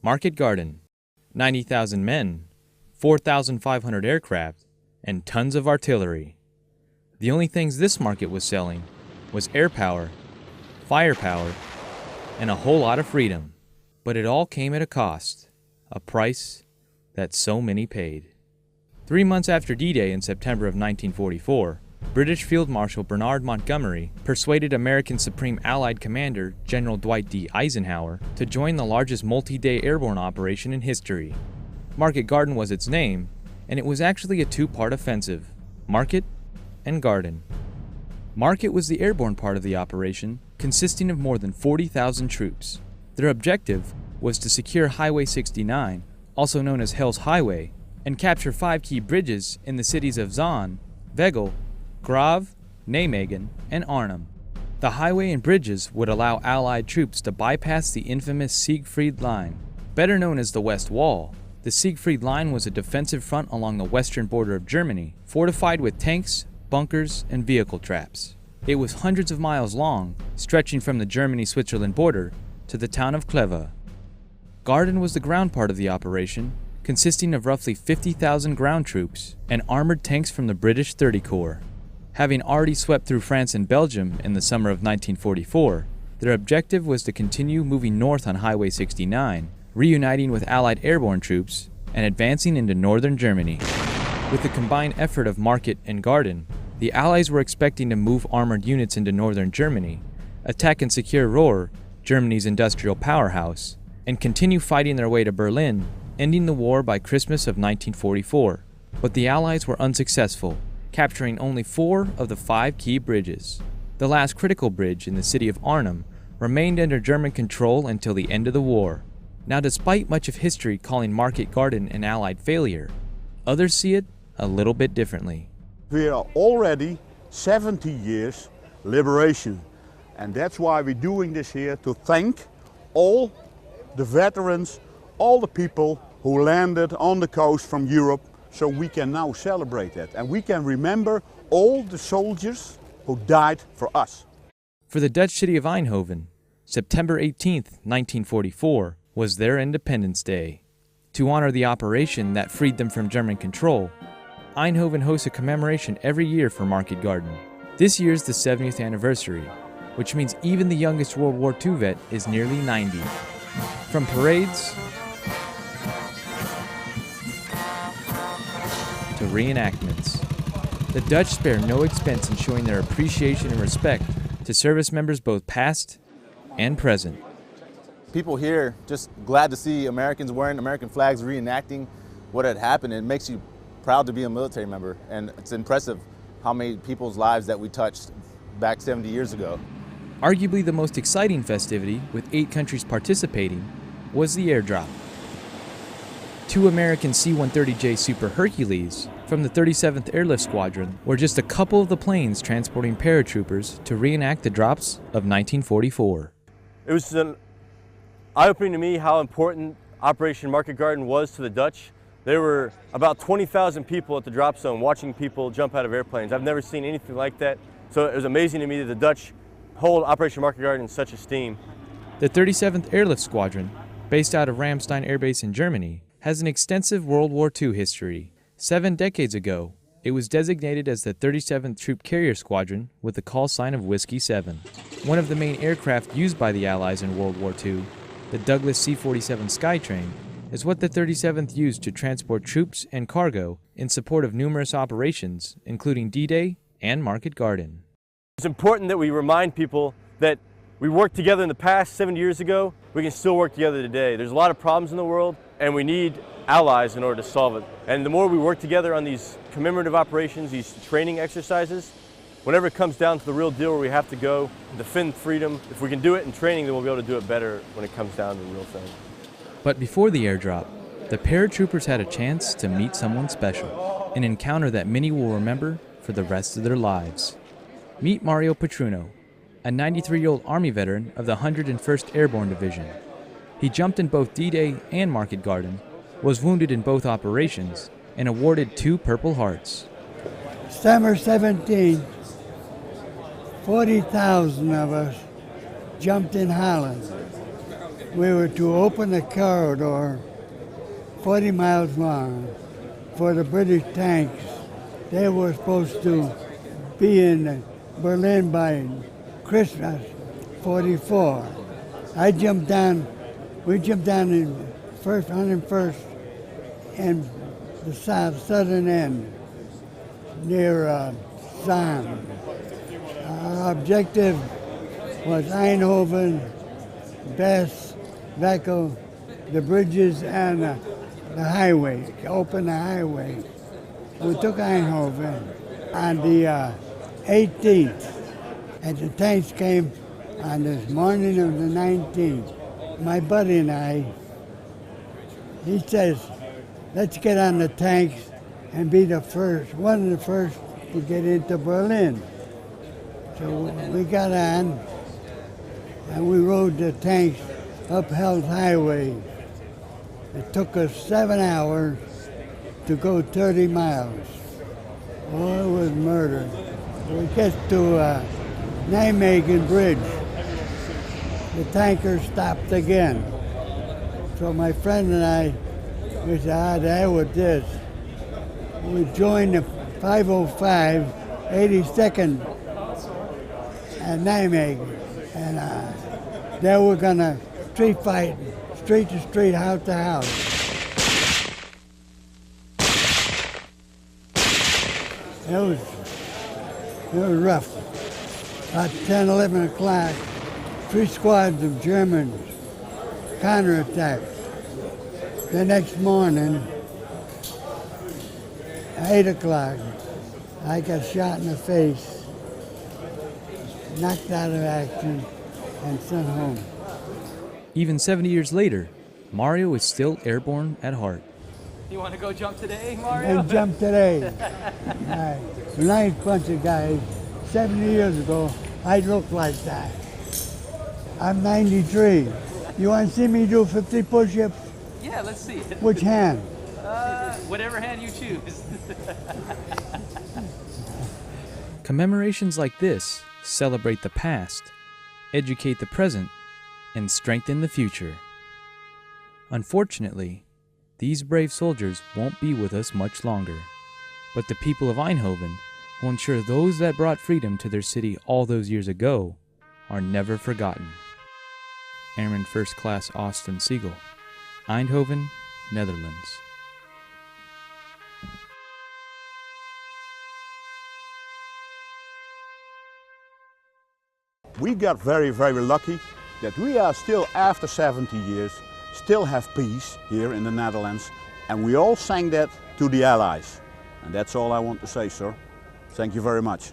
Market Garden, 90,000 men, 4,500 aircraft, and tons of artillery. The only things this market was selling was air power, firepower, and a whole lot of freedom. But it all came at a cost, a price that so many paid. 3 months after D-Day in September of 1944, British Field Marshal Bernard Montgomery persuaded American Supreme Allied Commander General Dwight D. Eisenhower to join the largest multi-day airborne operation in history. Market Garden was its name, and it was actually a two-part offensive, Market and Garden. Market was the airborne part of the operation, consisting of more than 40,000 troops. Their objective was to secure Highway 69, also known as Hell's Highway, and capture 5 key bridges in the cities of Zaan, Veghel, Grave, Nijmegen, and Arnhem. The highway and bridges would allow Allied troops to bypass the infamous Siegfried Line. Better known as the West Wall, the Siegfried Line was a defensive front along the western border of Germany, fortified with tanks, bunkers, and vehicle traps. It was hundreds of miles long, stretching from the Germany-Switzerland border to the town of Kleve. Garden was the ground part of the operation, consisting of roughly 50,000 ground troops and armored tanks from the British 30 Corps. Having already swept through France and Belgium in the summer of 1944, their objective was to continue moving north on Highway 69, reuniting with Allied airborne troops, and advancing into northern Germany. With the combined effort of Market and Garden, the Allies were expecting to move armored units into northern Germany, attack and secure Ruhr, Germany's industrial powerhouse, and continue fighting their way to Berlin, ending the war by Christmas of 1944. But the Allies were unsuccessful, capturing only 4 of the 5 key bridges. The last critical bridge in the city of Arnhem remained under German control until the end of the war. Now, despite much of history calling Market Garden an Allied failure, others see it a little bit differently. We are already 70 years liberation, and that's why we're doing this here, to thank all the veterans, all the people who landed on the coast from Europe, so we can now celebrate that. And we can remember all the soldiers who died for us. For the Dutch city of Eindhoven, September 18th, 1944, was their Independence Day. To honor the operation that freed them from German control, Eindhoven hosts a commemoration every year for Market Garden. This year's the 70th anniversary, which means even the youngest World War II vet is nearly 90. From parades to reenactments, the Dutch spare no expense in showing their appreciation and respect to service members both past and present. People here just glad to see Americans wearing American flags, reenacting what had happened. It makes you proud to be a military member, and it's impressive how many people's lives that we touched back 70 years ago. Arguably the most exciting festivity, with 8 countries participating, was the airdrop. 2 American C-130J Super Hercules from the 37th Airlift Squadron were just a couple of the planes transporting paratroopers to reenact the drops of 1944. It was an eye-opening to me how important Operation Market Garden was to the Dutch. There were about 20,000 people at the drop zone watching people jump out of airplanes. I've never seen anything like that. So it was amazing to me that the Dutch hold Operation Market Garden in such esteem. The 37th Airlift Squadron, based out of Ramstein Air Base in Germany, has an extensive World War II history. 7 decades ago, it was designated as the 37th Troop Carrier Squadron with the call sign of Whiskey 7. One of the main aircraft used by the Allies in World War II, the Douglas C-47 Skytrain, is what the 37th used to transport troops and cargo in support of numerous operations, including D-Day and Market Garden. It's important that we remind people that we worked together in the past 70 years ago. We can still work together today. There's a lot of problems in the world, and we need allies in order to solve it. And the more we work together on these commemorative operations, these training exercises, whenever it comes down to the real deal where we have to go defend freedom, if we can do it in training, then we'll be able to do it better when it comes down to the real thing. But before the airdrop, the paratroopers had a chance to meet someone special, an encounter that many will remember for the rest of their lives. Meet Mario Petruno, a 93-year-old Army veteran of the 101st Airborne Division. He jumped in both D-Day and Market Garden, was wounded in both operations, and awarded 2 Purple Hearts. Summer 17, 40,000 of us jumped in Holland. we were to open a corridor 40 miles long for the British tanks. They were supposed to be in Berlin by Christmas '44. We jumped down in 101st and the southern end near Zahn. Our objective was Eindhoven, Best, Veckel, the bridges and the highway, open the highway. We took Eindhoven on the 18th, and the tanks came on this morning of the 19th. My buddy and I, he says, let's get on the tanks and be the first, one of the first to get into Berlin. So we got on and we rode the tanks up Hell's Highway. It took us 7 hours to go 30 miles. Oh, it was murder. We get to Nijmegen Bridge. The tanker stopped again. So my friend and I, we said, the hell with this. We joined the 505, 82nd at Nijmegen. And then we're gonna street fight, street to street, house to house. It was rough. About 10, 11 o'clock, 3 squads of Germans counterattacked. The next morning, 8 o'clock, I got shot in the face, knocked out of action, and sent home. Even 70 years later, Mario is still airborne at heart. You want to go jump today, Mario? And jump today. A nice bunch of guys. 70 years ago, I looked like that. I'm 93. You want to see me do 50 push-ups? Yeah, let's see it. Which hand? Whatever hand you choose. Commemorations like this celebrate the past, educate the present, and strengthen the future. Unfortunately, these brave soldiers won't be with us much longer, but the people of Eindhoven will ensure those that brought freedom to their city all those years ago are never forgotten. Airman First Class Austin Siegel, Eindhoven, Netherlands. We got very, very lucky that we are still, after 70 years, still have peace here in the Netherlands, and we all sang that to the Allies. And that's all I want to say, sir. Thank you very much.